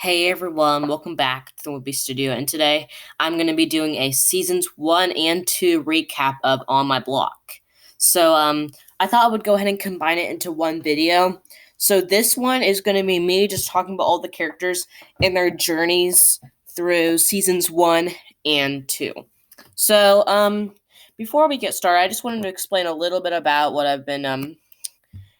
Hey everyone, welcome back to the Woodby Studio, and today I'm going to be doing a seasons 1 and 2 recap of On My Block. I thought I would go ahead and combine it into one video. So this one is going to be me just talking about all the characters and their journeys through seasons 1 and 2. Before we get started, I just wanted to explain a little bit about what I've been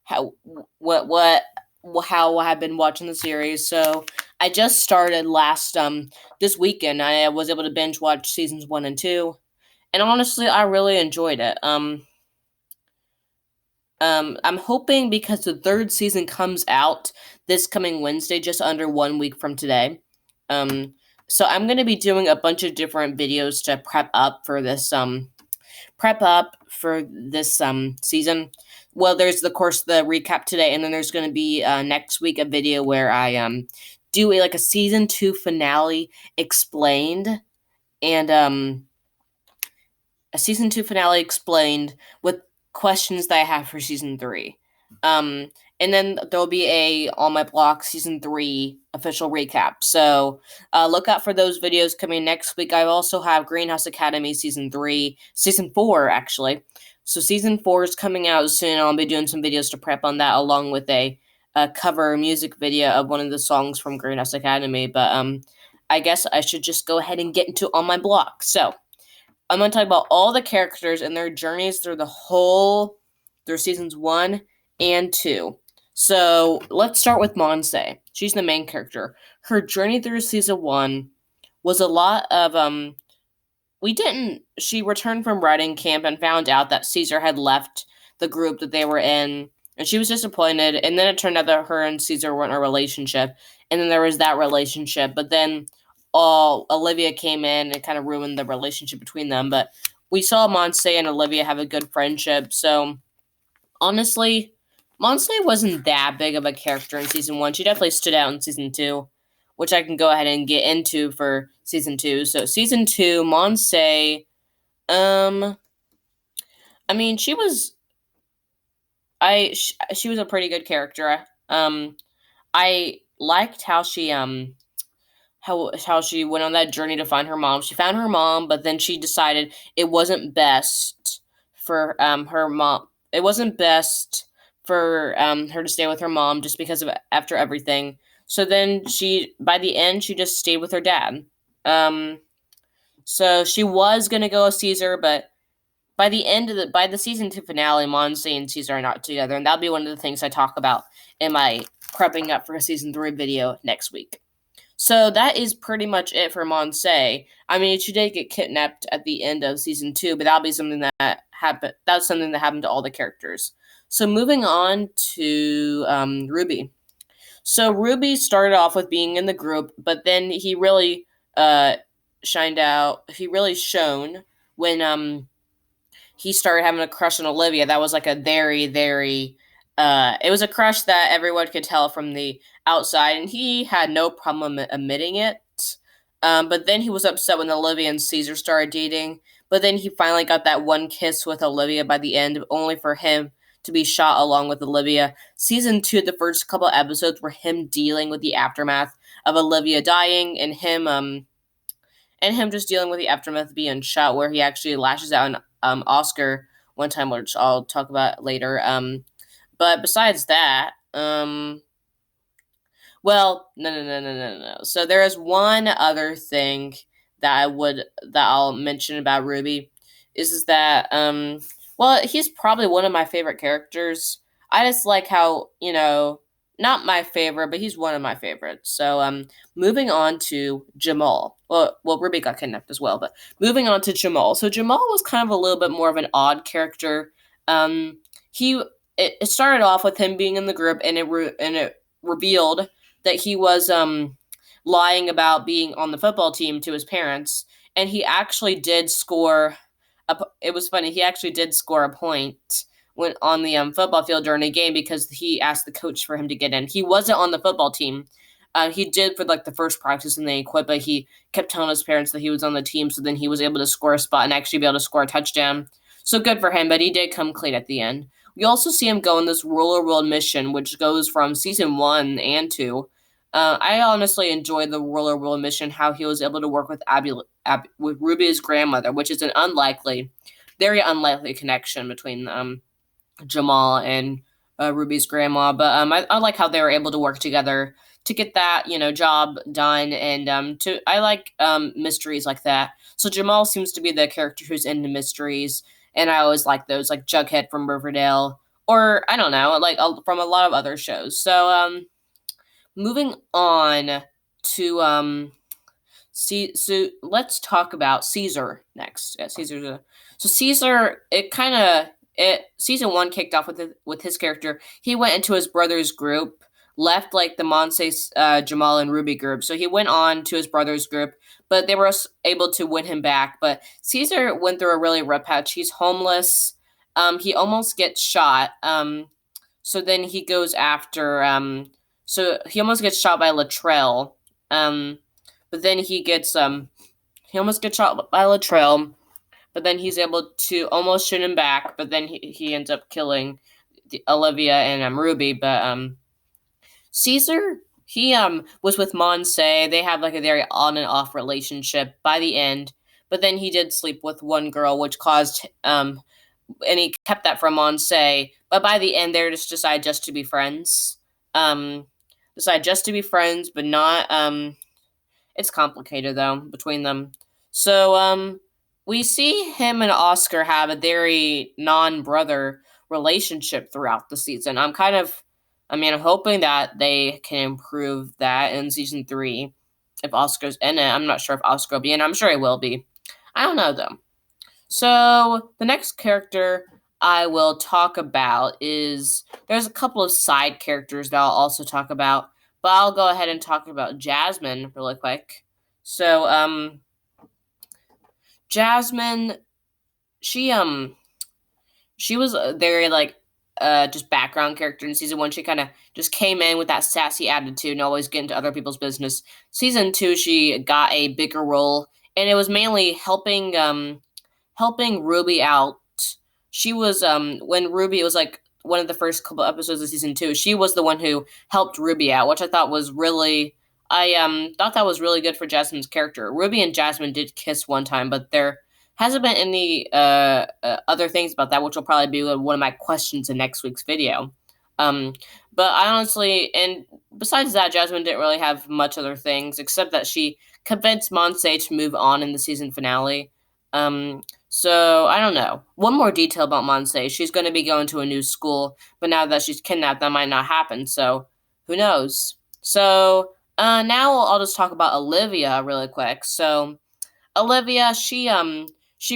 how what how I've been watching the series. So I just started this weekend. I was able to binge watch seasons 1 and 2, and honestly, I really enjoyed it. I'm hoping because the third season comes out this coming Wednesday, just under 1 week from today. Um, so I'm gonna be doing a bunch of different videos to prep up for this season. Well, there's of course the recap today, and then there's going to be next week a video where I do a season 2 finale explained, and a season 2 finale explained with questions that I have for season 3. And then there'll be a On My Block season 3 official recap. So look out for those videos coming next week. I also have Greenhouse Academy season 4 actually. So season 4 is coming out soon. I'll be doing some videos to prep on that, along with a cover music video of one of the songs from Greenhouse Academy. But I guess I should just go ahead and get into On My Block. So I'm going to talk about all the characters and their journeys through seasons 1 and 2. So let's start with Monse. She's the main character. Her journey through season 1 was a lot of she returned from writing camp and found out that Caesar had left the group that they were in, and she was disappointed. And then it turned out that her and Caesar were in a relationship, and then there was that relationship. But then Olivia came in and kind of ruined the relationship between them. But we saw Monse and Olivia have a good friendship. So honestly, Monse wasn't that big of a character in season 1. She definitely stood out in season 2, which I can go ahead and get into for season 2. So season 2, Monse, I mean, she was a pretty good character. I liked how she went on that journey to find her mom. She found her mom, but then she decided it wasn't best for her mom. It wasn't best for her to stay with her mom just because of after everything. So then by the end, she just stayed with her dad. So she was gonna go with Caesar, but by the season 2 finale, Monse and Caesar are not together, and that'll be one of the things I talk about in my prepping up for a season 3 video next week. So that is pretty much it for Monse. I mean, she did get kidnapped at the end of season 2, but that'll be something that happened. That's something that happened to all the characters. So moving on to Ruby. So Ruby started off with being in the group, but then he really shined out. He really shone when he started having a crush on Olivia. That was like a very, very it was a crush that everyone could tell from the outside, and he had no problem admitting it. But then he was upset when Olivia and Caesar started dating. But then he finally got that one kiss with Olivia by the end, only for him to be shot along with Olivia. Season 2, the first couple episodes were him dealing with the aftermath of Olivia dying, and him just dealing with the aftermath of being shot, where he actually lashes out on Oscar one time, which I'll talk about later. But besides that, well, no. So there is one other thing that I'll mention about Ruby, is that well, he's probably one of my favorite characters. I just like how, not my favorite, but he's one of my favorites. So moving on to Jamal. Well, Ruby got kidnapped as well, but moving on to Jamal. So Jamal was kind of a little bit more of an odd character. He it started off with him being in the group, and it revealed that he was lying about being on the football team to his parents, and he actually did score. It was funny. He actually did score a point when on the football field during a game, because he asked the coach for him to get in. He wasn't on the football team. He did for like the first practice, and then he quit. But he kept telling his parents that he was on the team, so then he was able to score a spot and actually be able to score a touchdown. So good for him. But he did come clean at the end. We also see him go on this Ruler World mission, which goes from season 1 and 2. I honestly enjoyed the roller world mission, how he was able to work with with Ruby's grandmother, which is an very unlikely connection between Jamal and Ruby's grandma. But I like how they were able to work together to get that job done, and I like mysteries like that. So Jamal seems to be the character who's into mysteries, and I always like those, like Jughead from Riverdale, or I don't know, like from a lot of other shows. So moving on to See, so let's talk about Caesar next. Yeah, so Caesar. It season one kicked off with his character. He went into his brother's group, left like the Monse, Jamal, and Ruby group. So he went on to his brother's group, but they were able to win him back. But Caesar went through a really rough patch. He's homeless. He almost gets shot. So then he goes after. So he almost gets shot by Latrell. But then he almost gets shot by Latrell, but then he's able to almost shoot him back, but then he ends up killing Olivia and Ruby. But Caesar, he was with Monse. They have like a very on and off relationship by the end, but then he did sleep with one girl, which caused and he kept that from Monse. But by the end, they just decide to be friends. Decide just to be friends, but not It's complicated though between them. So we see him and Oscar have a very non-brother relationship throughout the season. I'm hoping that they can improve that in season 3 if Oscar's in it. I'm not sure if Oscar will be in. I'm sure he will be. I don't know though. So the next character I will talk about is there's a couple of side characters that I'll also talk about, but I'll go ahead and talk about Jasmine really quick. So Jasmine, she she was a very like just background character in season 1. She kind of just came in with that sassy attitude and always get into other people's business. Season 2, she got a bigger role, and it was mainly helping Ruby out. She was when Ruby, it was like one of the first couple episodes of season 2, she was the one who helped Ruby out, which I thought was really I thought that was really good for Jasmine's character. Ruby and Jasmine did kiss one time, but there hasn't been any other things about that, which will probably be one of my questions in next week's video. Um, but I honestly, and besides that, Jasmine didn't really have much other things except that she convinced Monse to move on in the season finale. So I don't know. One more detail about Monse: she's going to be going to a new school, but now that she's kidnapped, that might not happen. So who knows? So now I'll just talk about Olivia really quick. So Olivia, she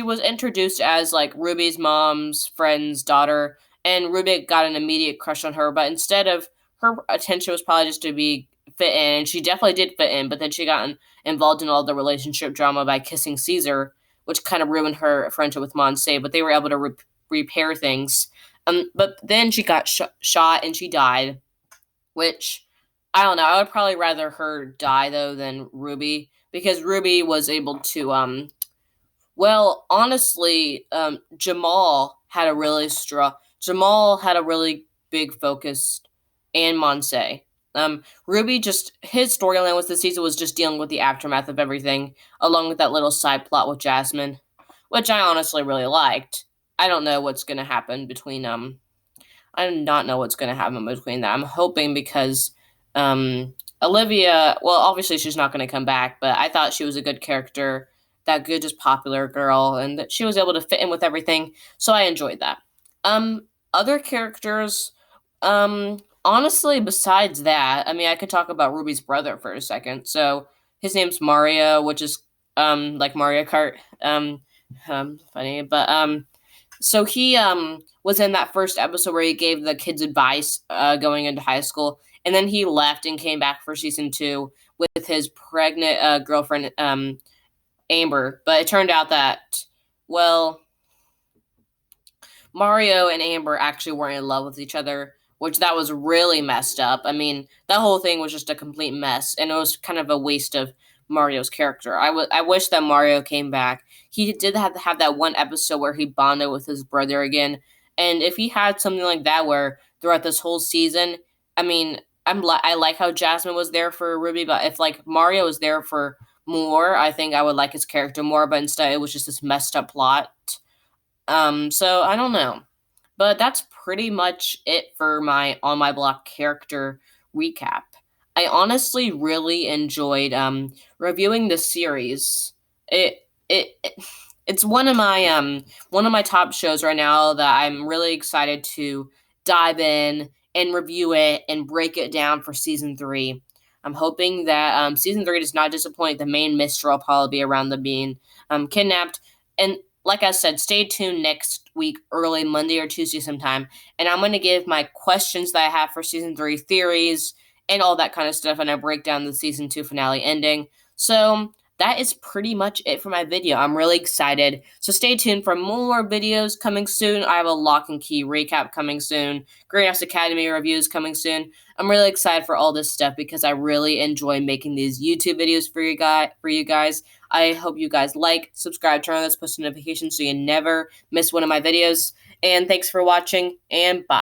was introduced as like Ruby's mom's friend's daughter, and Ruby got an immediate crush on her. But instead of her attention was probably just to be fit in, and she definitely did fit in. But then she got involved in all the relationship drama by kissing Caesar, which kind of ruined her friendship with Monse. But they were able to repair things. But then she got shot and she died, which I don't know. I would probably rather her die though than Ruby, because Ruby was able to well, honestly, Jamal had a really big focus, and Monse. Ruby, just his storyline with the season was just dealing with the aftermath of everything, along with that little side plot with Jasmine, which I honestly really liked. I don't know what's gonna happen between I do not know what's going to happen between that. I'm hoping because Olivia, well, obviously she's not going to come back, but I thought she was a good character, that good, just popular girl, and that she was able to fit in with everything. So I enjoyed that. Other characters, honestly, besides that, I mean, I could talk about Ruby's brother for a second. So his name's Mario, which is like Mario Kart. Funny, but so he was in that first episode where he gave the kids advice going into high school, and then he left and came back for season 2 with his pregnant girlfriend Amber. But it turned out that, well, Mario and Amber actually weren't in love with each other, which that was really messed up. I mean, that whole thing was just a complete mess, and it was kind of a waste of Mario's character. I wish that Mario came back. He did have that one episode where he bonded with his brother again, and if he had something like that where throughout this whole season, I mean, I like how Jasmine was there for Ruby, but if like Mario was there for more, I think I would like his character more. But instead, it was just this messed up plot. So I don't know. But that's pretty much it for my on my block character recap. I honestly really enjoyed reviewing the series. It it's one of my top shows right now that I'm really excited to dive in and review it and break it down for season 3. I'm hoping that season 3 does not disappoint. The main mystery will probably be around them being kidnapped. And like I said, stay tuned next week, early Monday or Tuesday sometime, and I'm going to give my questions that I have for season 3, theories, and all that kind of stuff, and I break down the season 2 finale ending. So that is pretty much it for my video. I'm really excited. So stay tuned for more videos coming soon. I have a lock and key recap coming soon. Greenhouse Academy reviews coming soon. I'm really excited for all this stuff because I really enjoy making these YouTube videos for you guys. I hope you guys like, subscribe, turn on those post notifications so you never miss one of my videos. And thanks for watching, and bye.